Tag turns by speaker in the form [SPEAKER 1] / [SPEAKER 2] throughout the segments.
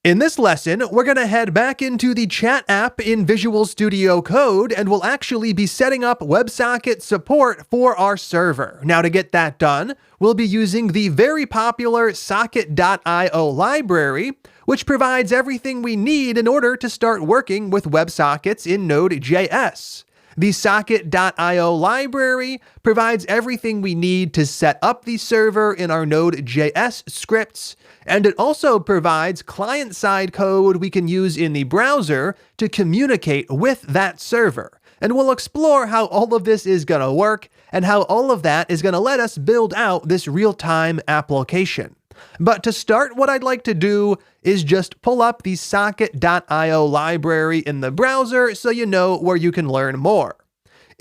[SPEAKER 1] In this lesson, we're going to head back into the chat app in Visual Studio Code, and we'll actually be setting up WebSocket support for our server. Now, to get that done, we'll be using the very popular Socket.io library, which provides everything we need in order to start working with WebSockets in Node.js. The Socket.io library provides everything we need to set up the server in our Node.js scripts, and it also provides client-side code we can use in the browser to communicate with that server. And we'll explore how all of this is going to work and how all of that is going to let us build out this real-time application. But to start, what I'd like to do is just pull up the Socket.io library in the browser so you know where you can learn more.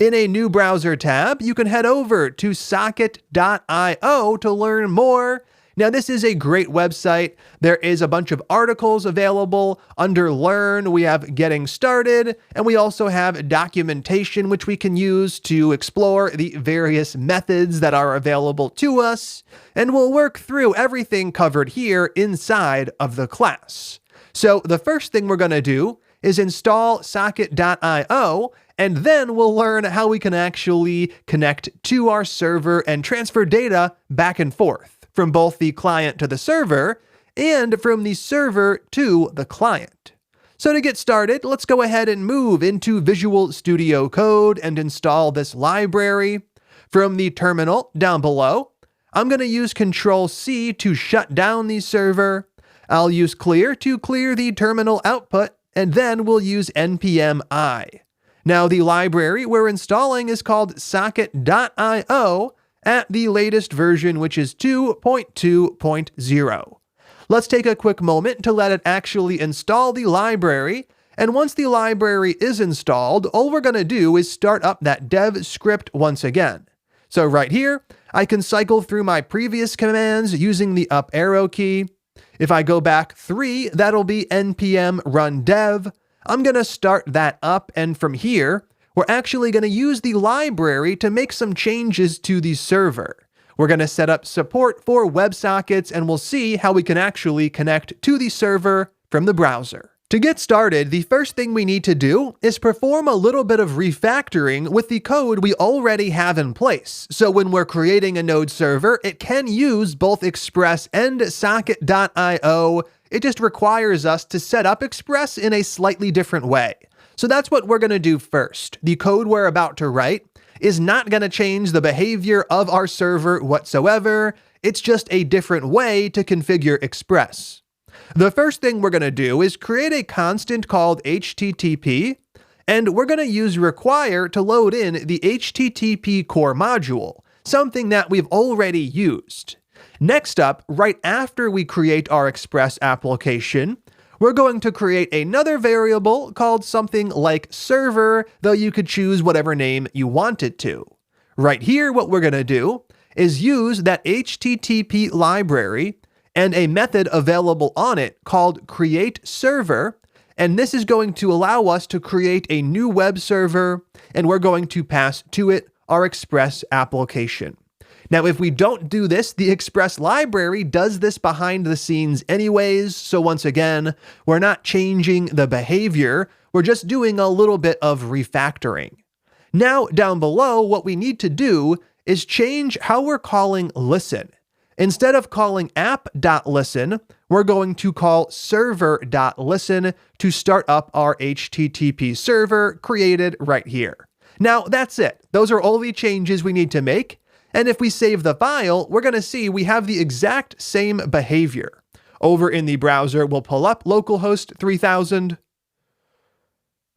[SPEAKER 1] In a new browser tab, you can head over to Socket.io to learn more. Now, this is a great website. There is a bunch of articles available. Under Learn, we have Getting Started, and we also have documentation which we can use to explore the various methods that are available to us, and we'll work through everything covered here inside of the class. So the first thing we're going to do is install Socket.io, and then we'll learn how we can actually connect to our server and transfer data back and forth from both the client to the server and from the server to the client. So to get started, let's go ahead and move into Visual Studio Code and install this library. From the terminal down below, I'm going to use Control-C to shut down the server. I'll use clear to clear the terminal output, and then we'll use npm i. Now, the library we're installing is called Socket.io at the latest version, which is 2.2.0. Let's take a quick moment to let it actually install the library, and once the library is installed, all we're going to do is start up that dev script once again. So right here, I can cycle through my previous commands using the up arrow key. If I go back 3, that'll be npm run dev. I'm going to start that up, and from here, we're actually going to use the library to make some changes to the server. We're going to set up support for WebSockets, and we'll see how we can actually connect to the server from the browser. To get started, the first thing we need to do is perform a little bit of refactoring with the code we already have in place. So when we're creating a Node server, it can use both Express and Socket.io. It just requires us to set up Express in a slightly different way. So that's what we're going to do first. The code we're about to write is not going to change the behavior of our server whatsoever. It's just a different way to configure Express. The first thing we're going to do is create a constant called HTTP, and we're going to use require to load in the HTTP core module, something that we've already used. Next up, right after we create our Express application, we're going to create another variable called something like server, though you could choose whatever name you wanted to. Right here, what we're going to do is use that HTTP library and a method available on it called createServer, and this is going to allow us to create a new web server, and we're going to pass to it our Express application. Now, if we don't do this, the Express library does this behind the scenes anyways, so once again, we're not changing the behavior, we're just doing a little bit of refactoring. Now, down below, what we need to do is change how we're calling listen. Instead of calling app.listen, we're going to call server.listen to start up our HTTP server created right here. Now, that's it. Those are all the changes we need to make. And if we save the file, we're going to see we have the exact same behavior. Over in the browser, we'll pull up localhost 3000.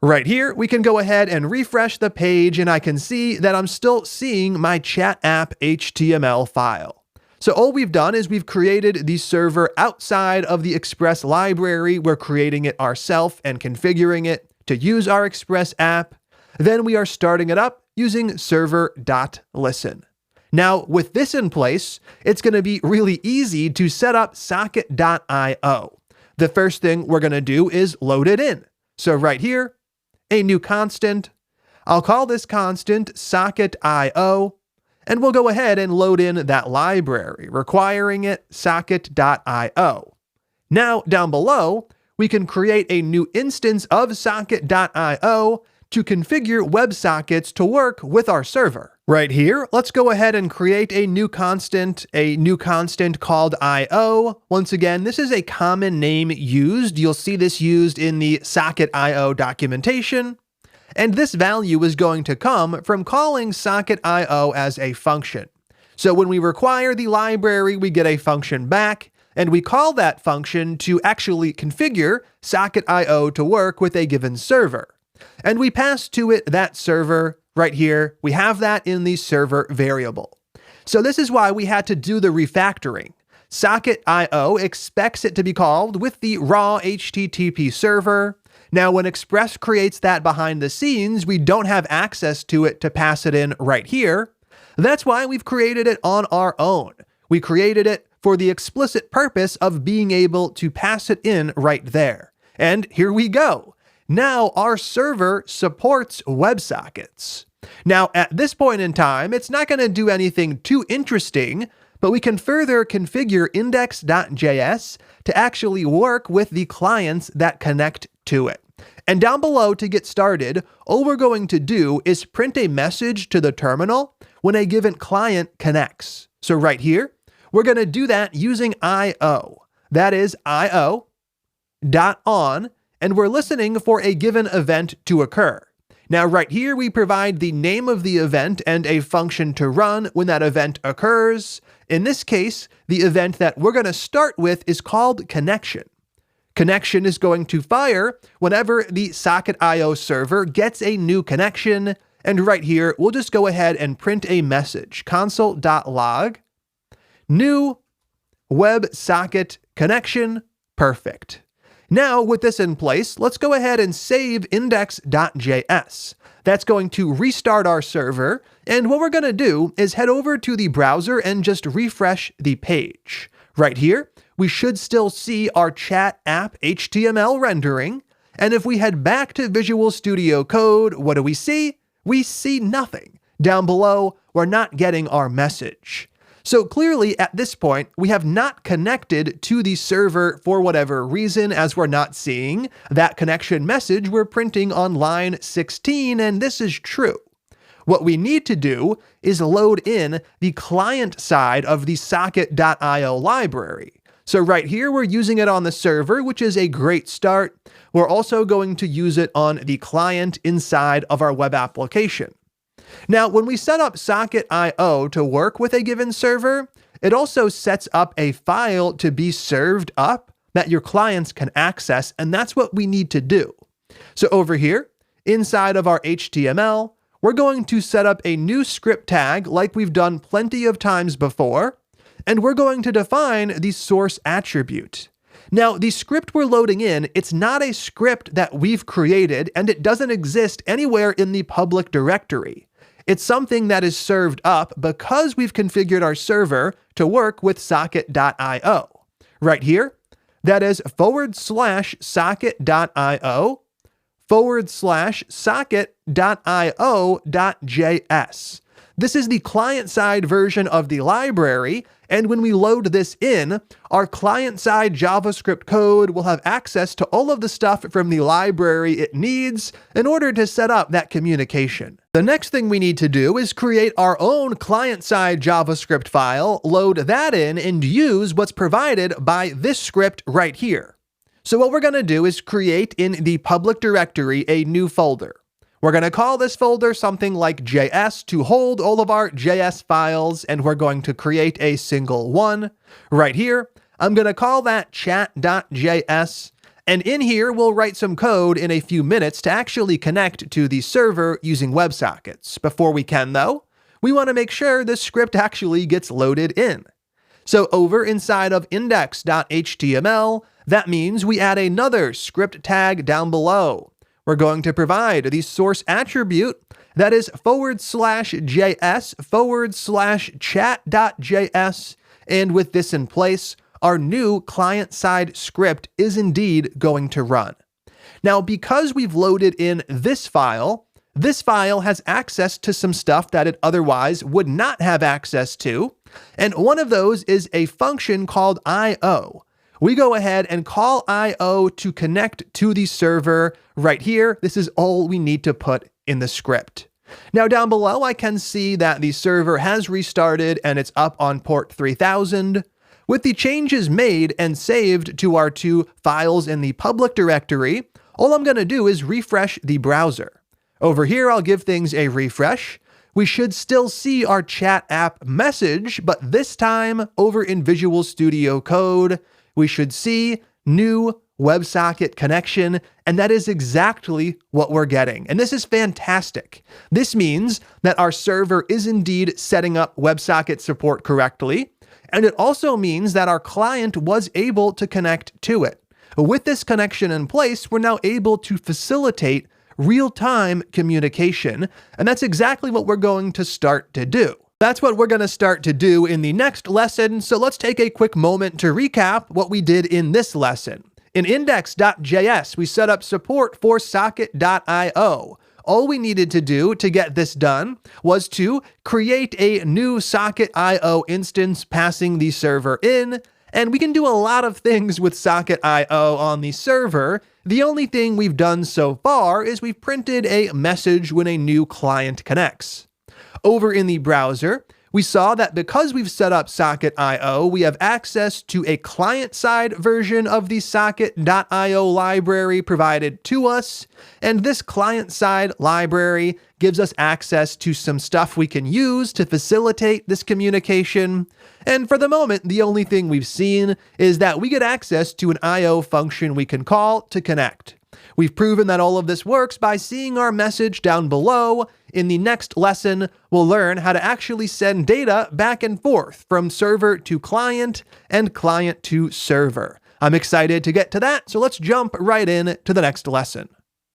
[SPEAKER 1] Right here, we can go ahead and refresh the page, and I can see that I'm still seeing my chat app HTML file. So all we've done is we've created the server outside of the Express library. We're creating it ourselves and configuring it to use our Express app. Then we are starting it up using server.listen. Now, with this in place, it's going to be really easy to set up Socket.io. The first thing we're going to do is load it in. So right here, a new constant. I'll call this constant Socket.io, and we'll go ahead and load in that library, requiring it Socket.io. Now, down below, we can create a new instance of socket.io to configure WebSockets to work with our server. Right here, let's go ahead and create a new constant called IO. Once again, this is a common name used. You'll see this used in the socket.io documentation. And this value is going to come from calling socket.io as a function. So when we require the library, we get a function back, and we call that function to actually configure socket.io to work with a given server. And we pass to it that server right here. We have that in the server variable. So this is why we had to do the refactoring. Socket.io expects it to be called with the raw HTTP server. Now, when Express creates that behind the scenes, we don't have access to it to pass it in right here. That's why we've created it on our own. We created it for the explicit purpose of being able to pass it in right there. And here we go. Now our server supports WebSockets. Now, at this point in time, it's not going to do anything too interesting, but we can further configure index.js to actually work with the clients that connect to it. And down below, to get started, all we're going to do is print a message to the terminal when a given client connects. So right here, we're going to do that using IO. That is IO.on, and we're listening for a given event to occur. Now right here, we provide the name of the event and a function to run when that event occurs. In this case, the event that we're going to start with is called connection. Connection is going to fire whenever the socket.io server gets a new connection. And right here, we'll just go ahead and print a message, console.log, new WebSocket connection, perfect. Now, with this in place, let's go ahead and save index.js. That's going to restart our server, and what we're going to do is head over to the browser and just refresh the page. Right here, we should still see our chat app HTML rendering, and if we head back to Visual Studio Code, what do we see? We see nothing. Down below, we're not getting our message. So clearly, at this point, we have not connected to the server for whatever reason, as we're not seeing that connection message we're printing on line 16, and this is true. What we need to do is load in the client side of the socket.io library. So right here, we're using it on the server, which is a great start. We're also going to use it on the client inside of our web application. Now, when we set up socket.io to work with a given server, it also sets up a file to be served up that your clients can access, and that's what we need to do. So over here, inside of our HTML, we're going to set up a new script tag like we've done plenty of times before, and we're going to define the source attribute. Now, the script we're loading in, it's not a script that we've created, and it doesn't exist anywhere in the public directory. It's something that is served up because we've configured our server to work with socket.io. Right here, that is /socket.io/socket.io.js. This is the client-side version of the library, and when we load this in, our client-side JavaScript code will have access to all of the stuff from the library it needs in order to set up that communication. The next thing we need to do is create our own client-side JavaScript file, load that in, and use what's provided by this script right here. So what we're going to do is create in the public directory a new folder. We're going to call this folder something like JS to hold all of our JS files, and we're going to create a single one. Right here, I'm going to call that chat.js, and in here, we'll write some code in a few minutes to actually connect to the server using WebSockets. Before we can, though, we want to make sure this script actually gets loaded in. So over inside of index.html, that means we add another script tag down below. We're going to provide the source attribute that is /JS/chat.js. And with this in place, our new client-side script is indeed going to run. Now, because we've loaded in this file has access to some stuff that it otherwise would not have access to. And one of those is a function called IO. we go ahead and call IO to connect to the server right here. This is all we need to put in the script. Now down below, I can see that the server has restarted and it's up on port 3000. With the changes made and saved to our 2 files in the public directory, all I'm going to do is refresh the browser. Over here, I'll give things a refresh. We should still see our chat app message, but this time over in Visual Studio Code, we should see new WebSocket connection, and that is exactly what we're getting. And this is fantastic. This means that our server is indeed setting up WebSocket support correctly, and it also means that our client was able to connect to it. With this connection in place, we're now able to facilitate real-time communication, and that's exactly what we're going to start to do. That's what we're going to start to do in the next lesson, so let's take a quick moment to recap what we did in this lesson. In index.js, we set up support for socket.io. All we needed to do to get this done was to create a new socket.io instance passing the server in, and we can do a lot of things with socket.io on the server. The only thing we've done so far is we've printed a message when a new client connects. Over in the browser, we saw that because we've set up socket.io, we have access to a client-side version of the socket.io library provided to us, and this client-side library gives us access to some stuff we can use to facilitate this communication. And for the moment, the only thing we've seen is that we get access to an IO function we can call to connect. We've proven that all of this works by seeing our message down below. In the next lesson, we'll learn how to actually send data back and forth from server to client and client to server. I'm excited to get to that, so let's jump right in to the next lesson.